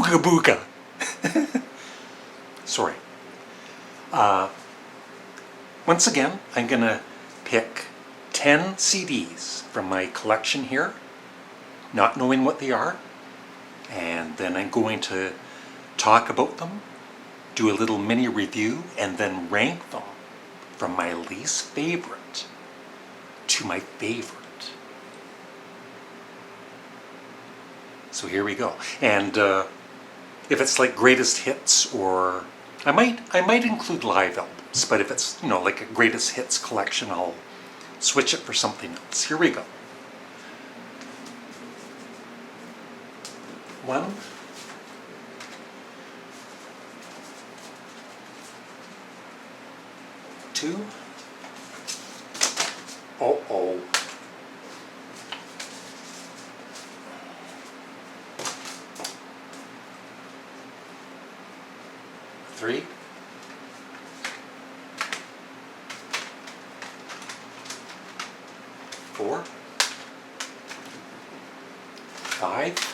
Ooga booga. Sorry. Once again, I'm going to pick 10 CDs from my collection here, not knowing what they are, and then I'm going to talk about them, do a little mini review, and then rank them from my least favorite to my favorite. So here we go. And if it's like greatest hits, or I might include live albums, but if it's, you know, like a greatest hits collection, I'll switch it for something else. Here we go. 1, 2. Uh-oh. 3. 4. 5.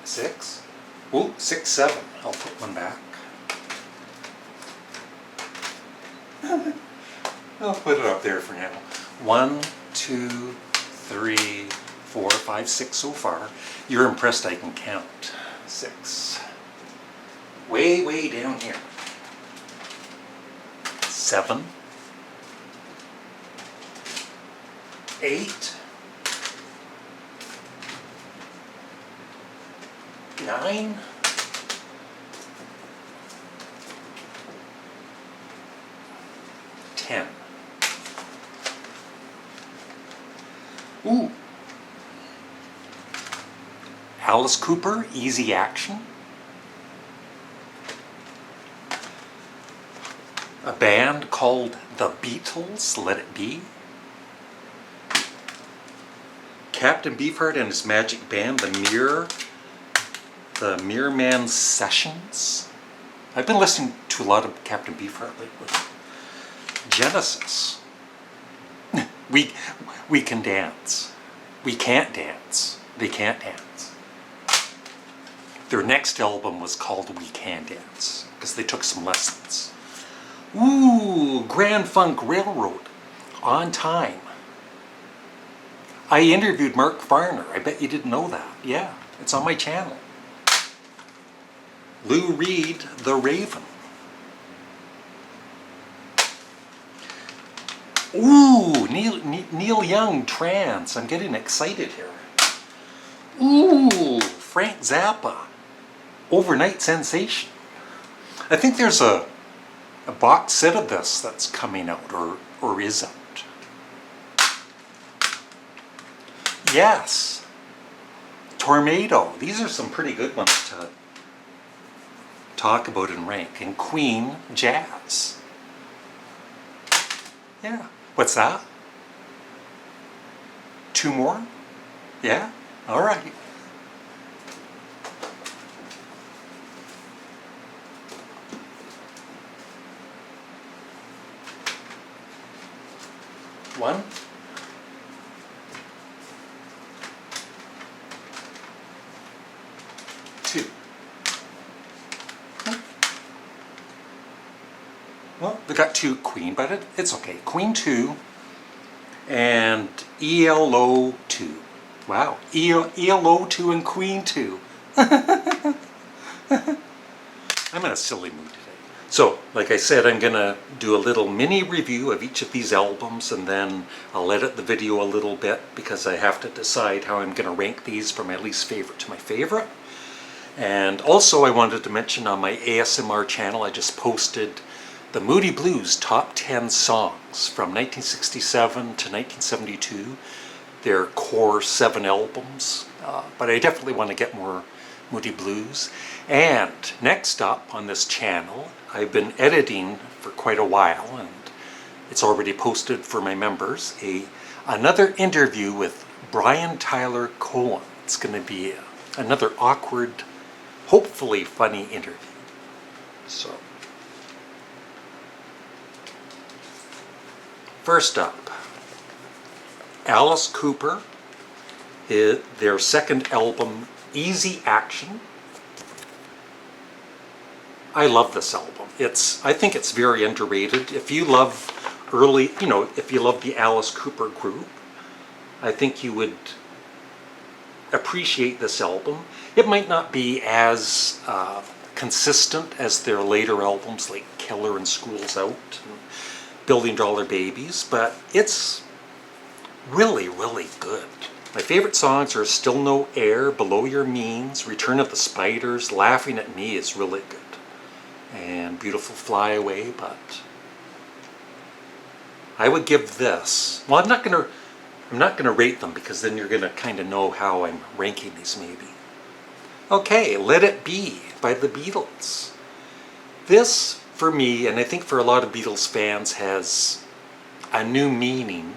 6. Ooh, 6, 7. I'll put one back. I'll put it up there for now. 1, 2, 3, 4, 5, 6 so far. You're impressed I can count. 6. Way down here. 7. 8. 9. 10. Ooh. Alice Cooper, Easy Action. A band called the Beatles, Let It Be. Captain Beefheart and his magic band, the Mirror Man Sessions. I've been listening to a lot of Captain Beefheart lately. Genesis. We can dance. We can't dance. They can't dance. Their next album was called We Can Dance, because they took some lessons. Ooh, Grand Funk Railroad, On Time. I interviewed Mark Farner. I bet you didn't know that. Yeah, it's on my channel. Lou Reed, The Raven. Ooh, Neil Young, Trance. I'm getting excited here. Ooh, Frank Zappa, Overnight Sensation. I think there's a box set of this that's coming out, or is out. Yes, Tornado. These are some pretty good ones to talk about and rank. And Queen, Jazz. Yeah. What's that? 2 more? Yeah? All right. One. 2. Well, they got 2 Queen, but it's okay. Queen 2 and ELO 2. Wow, ELO 2 and Queen 2. I'm in a silly mood today. So, like I said, I'm gonna do a little mini review of each of these albums, and then I'll edit the video a little bit because I have to decide how I'm gonna rank these from my least favorite to my favorite. And also I wanted to mention on my ASMR channel, I just posted the Moody Blues Top 10 Songs from 1967 to 1972. Their core 7 albums, but I definitely want to get more Moody Blues. And next up on this channel, I've been editing for quite a while, and it's already posted for my members, another interview with Brian Tyler Cohen. It's going to be another awkward, hopefully funny interview. So, first up, Alice Cooper, their second album, Easy Action. I love this album. I think it's very underrated. If you love if you love the Alice Cooper group, I think you would appreciate this album. It might not be as consistent as their later albums like Killer and School's Out and Billion Dollar Babies, but it's really, really good. My favorite songs are Still No Air, Below Your Means, Return of the Spiders, Laughing at Me is really good, and Beautiful Fly Away, but I would give this, well, I'm not gonna rate them because then you're gonna kind of know how I'm ranking these maybe. Okay, Let It Be by the Beatles. This, for me, and I think for a lot of Beatles fans, has a new meaning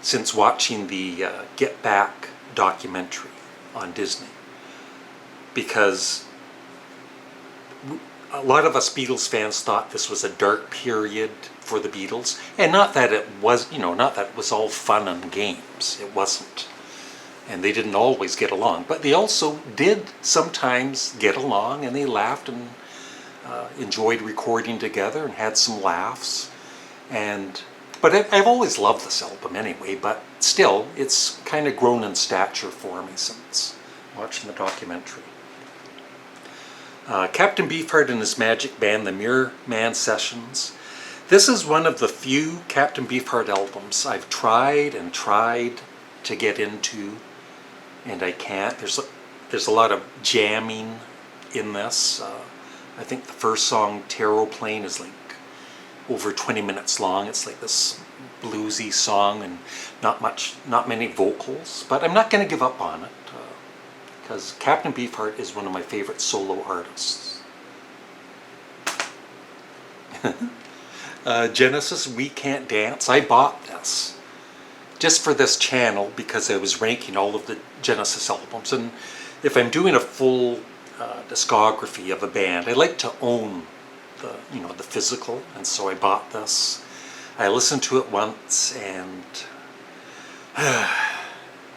since watching the Get Back documentary on Disney. Because a lot of us Beatles fans thought this was a dark period for the Beatles, and not that it was, not that it was all fun and games. It wasn't. And they didn't always get along, but they also did sometimes get along, and they laughed and enjoyed recording together and had some laughs. But I've always loved this album anyway, but still, it's kind of grown in stature for me since watching the documentary. Captain Beefheart and his magic band, the Mirror Man Sessions. This is one of the few Captain Beefheart albums I've tried and tried to get into, and I can't. There's a lot of jamming in this. I think the first song, Terroplane, is like over 20 minutes long. It's like this bluesy song and not many vocals, but I'm not going to give up on it because Captain Beefheart is one of my favorite solo artists. Genesis, We Can't Dance. I bought this just for this channel because I was ranking all of the Genesis albums, and if I'm doing a full discography of a band, I like to own the physical, and so I bought this. I listened to it once, and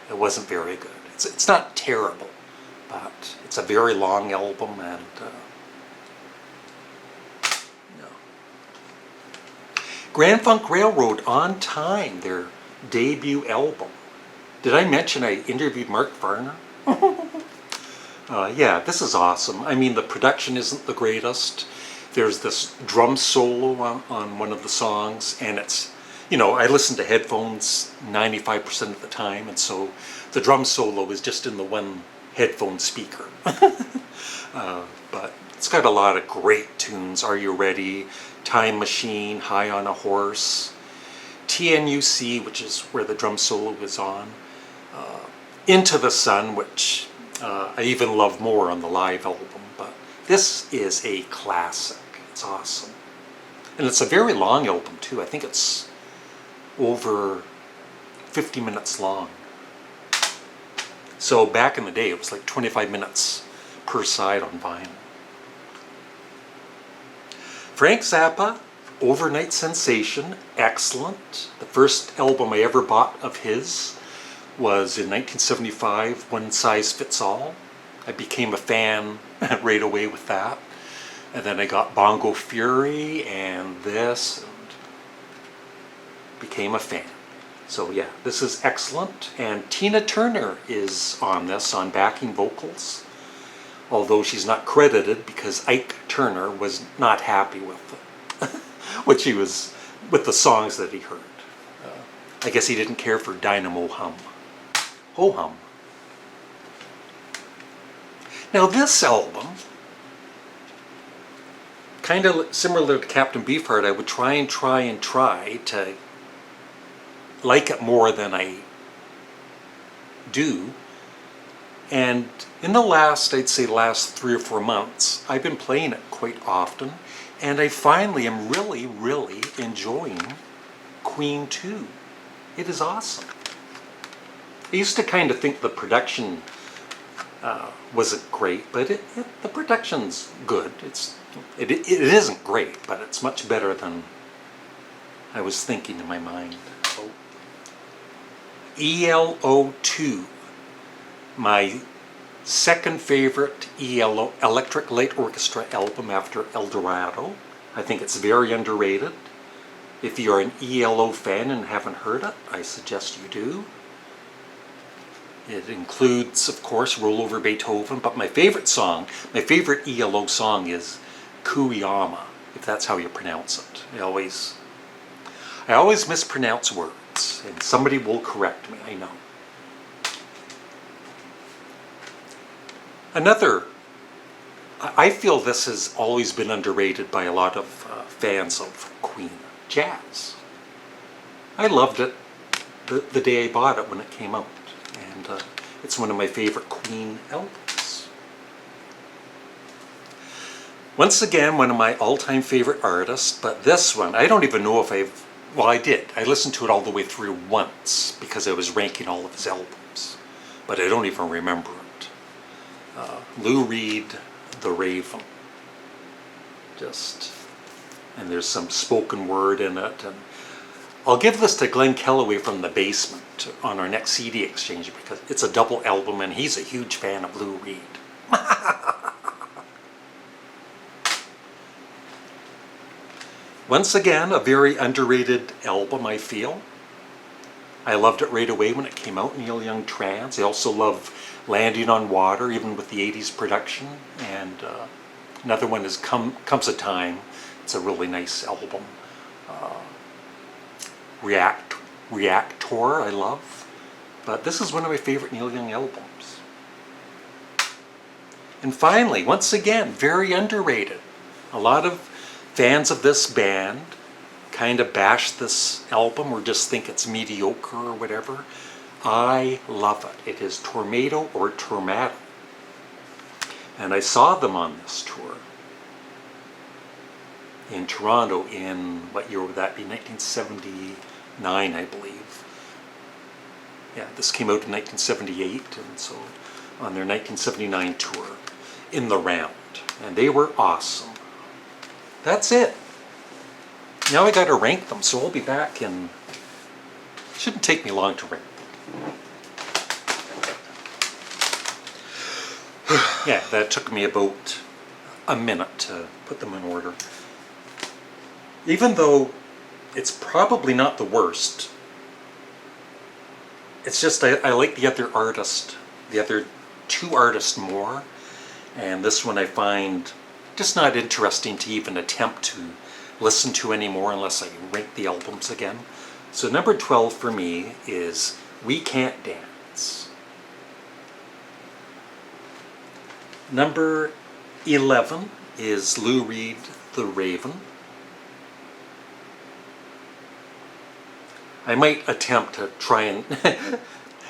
it wasn't very good. It's not terrible, but it's a very long album, and Grand Funk Railroad, On Time, their debut album. Did I mention I interviewed Mark Farner? Yeah, this is awesome. I mean, the production isn't the greatest. There's this drum solo on one of the songs, and it's, I listen to headphones 95% of the time, and so the drum solo is just in the one headphone speaker. But it's got a lot of great tunes. Are You Ready? Time Machine, High on a Horse, TNUC, which is where the drum solo is on, Into the Sun, which I even love more on the live album, but this is a classic. It's awesome. And it's a very long album too. I think it's over 50 minutes long. So back in the day it was like 25 minutes per side on vinyl. Frank Zappa, Overnight Sensation, excellent. The first album I ever bought of his was in 1975, One Size Fits All. I became a fan right away with that. And then I got Bongo Fury and this, and became a fan. So yeah, this is excellent. And Tina Turner is on this, on backing vocals. Although she's not credited because Ike Turner was not happy with what she was, with the songs that he heard. I guess he didn't care for Dynamo Hum. Ho Hum. Now this album, kind of similar to Captain Beefheart, I would try to like it more than I do. And in the last 3 or 4 months, I've been playing it quite often, and I finally am really, really enjoying Queen 2. It is awesome. I used to kind of think the production wasn't great, but the production's good. It isn't great, but it's much better than I was thinking in my mind. ELO 2. My second favorite ELO, Electric Light Orchestra album after El Dorado. I think it's very underrated. If you're an ELO fan and haven't heard it, I suggest you do. It includes, of course, Roll Over Beethoven, but my favorite song, my favorite ELO song is Kuyama, if that's how you pronounce it. I always mispronounce words, and somebody will correct me, I know. I feel this has always been underrated by a lot of fans of Queen, jazz. I loved it the day I bought it when it came out, and it's one of my favorite Queen albums. Once again, one of my all-time favorite artists, but this one, I don't even know if I did. I listened to it all the way through once because I was ranking all of his albums, but I don't even remember it. Lou Reed, The Raven. And there's some spoken word in it. And I'll give this to Glenn Kellaway from The Basement on our next CD exchange because it's a double album and he's a huge fan of Lou Reed. Once again, a very underrated album, I feel. I loved it right away when it came out, Neil Young Trance. I also love Landing on Water, even with the 80s production. And another one is Comes a Time. It's a really nice album. Reactor, I love. But this is one of my favorite Neil Young albums. And finally, once again, very underrated. A lot of fans of this band kind of bash this album or just think it's mediocre or whatever. I love it. It is Tornado or Tormato. And I saw them on this tour in Toronto in, what year would that be? 1979, I believe. Yeah, this came out in 1978, and so on their 1979 tour in the Round. And they were awesome. That's it. Now I gotta rank them, so I'll be back in, shouldn't take me long to rank them. Yeah, that took me about a minute to put them in order. Even though it's probably not the worst, it's just I like the other two artists more, and this one I find just not interesting to even attempt to listen to anymore unless I rank the albums again. So number 12 for me is We Can't Dance. Number 11 is Lou Reed, The Raven. I might attempt to try and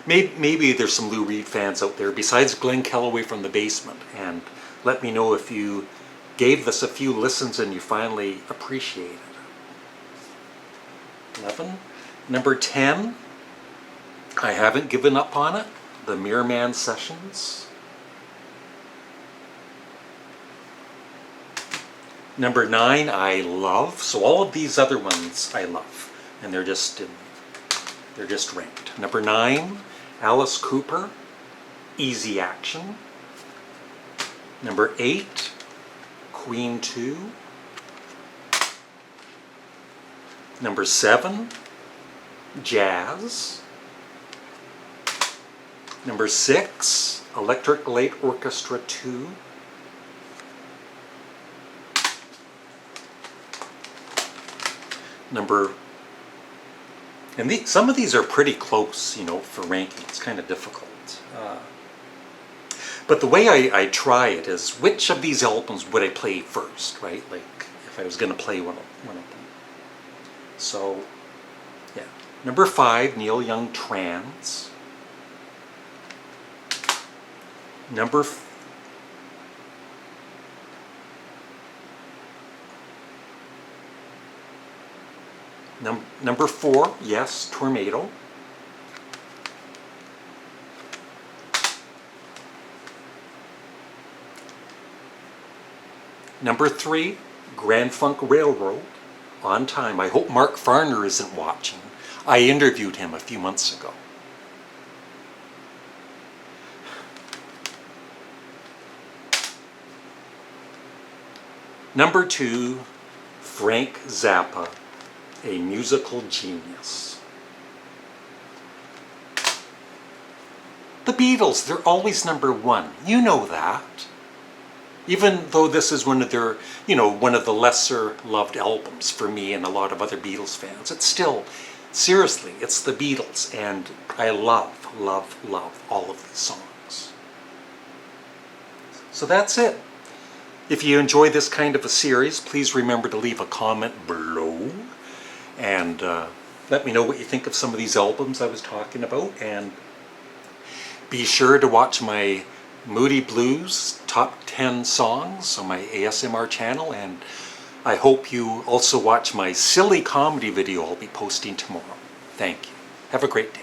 maybe there's some Lou Reed fans out there besides Glenn Kellaway from The Basement, and let me know if you gave this a few listens and you finally appreciated it. 11. Number 10, I haven't given up on it, The Mirror Man Sessions. Number 9, I love. So all of these other ones I love, and they're just ranked. Number 9, Alice Cooper, Easy Action. Number 8, Queen 2. Number 7, Jazz. Number 6, Electric Light Orchestra 2. Some of these are pretty close, for ranking. It's kind of difficult. But the way I try it is, which of these albums would I play first, right? Like, if I was going to play one of them. So, yeah. Number 5, Neil Young Trance. Number 4, yes, Tornado. Number 3, Grand Funk Railroad, On Time. I hope Mark Farner isn't watching. I interviewed him a few months ago. Number 2, Frank Zappa, a musical genius. The Beatles, they're always number 1. You know that. Even though this is one of their, one of the lesser loved albums for me and a lot of other Beatles fans, it's still, seriously, it's the Beatles, and I love, love, love all of these songs. So that's it. If you enjoy this kind of a series, please remember to leave a comment below and let me know what you think of some of these albums I was talking about, and be sure to watch my Moody Blues Top 10 Songs on my ASMR channel, and I hope you also watch my silly comedy video I'll be posting tomorrow. Thank you. Have a great day.